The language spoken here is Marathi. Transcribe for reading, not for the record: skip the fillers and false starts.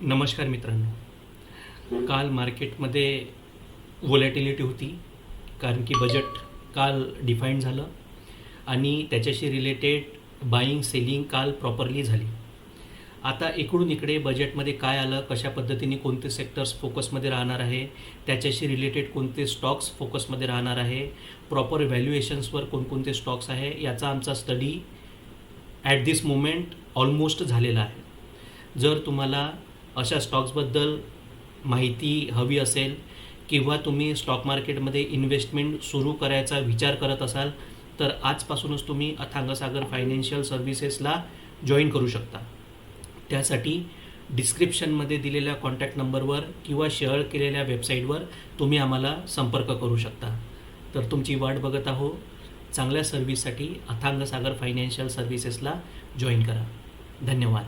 नमस्कार मित्रांनो. काल मार्केटमध्ये व्होलॅटिलिटी होती, कारण की बजेट काल डिफाईन झालं आणि त्याच्याशी रिलेटेड बाईंग सेलिंग काल प्रॉपरली झाली. आता इकडून इकडे बजेटमध्ये काय आलं, कशा पद्धतीने कोणते सेक्टर्स फोकसमध्ये राहणार आहे, त्याच्याशी रिलेटेड कोणते स्टॉक्स फोकसमध्ये राहणार आहे, प्रॉपर व्हॅल्युएशन्सवर कोणकोणते स्टॉक्स आहे, याचा आमचा study at this moment almost झालेला आहे. जर तुम्हाला अशा स्टॉक्सबद्दल माहिती हवी असेल किंवा तुम्ही स्टॉक मार्केटमध्ये इन्व्हेस्टमेंट सुरू करायचा विचार करत असाल, तर आजपासूनच तुम्ही अथांगसागर फायनान्शियल सर्व्हिसेसला जॉईन करू शकता. त्यासाठी डिस्क्रिप्शनमध्ये दिलेल्या कॉन्टॅक्ट नंबरवर किंवा शेअर केलेल्या वेबसाईटवर तुम्ही आम्हाला संपर्क करू शकता. तर तुमची वाट बघत आहो. चांगल्या सर्व्हिससाठी अथांगसागर फायनान्शियल सर्व्हिसेसला जॉईन करा. धन्यवाद.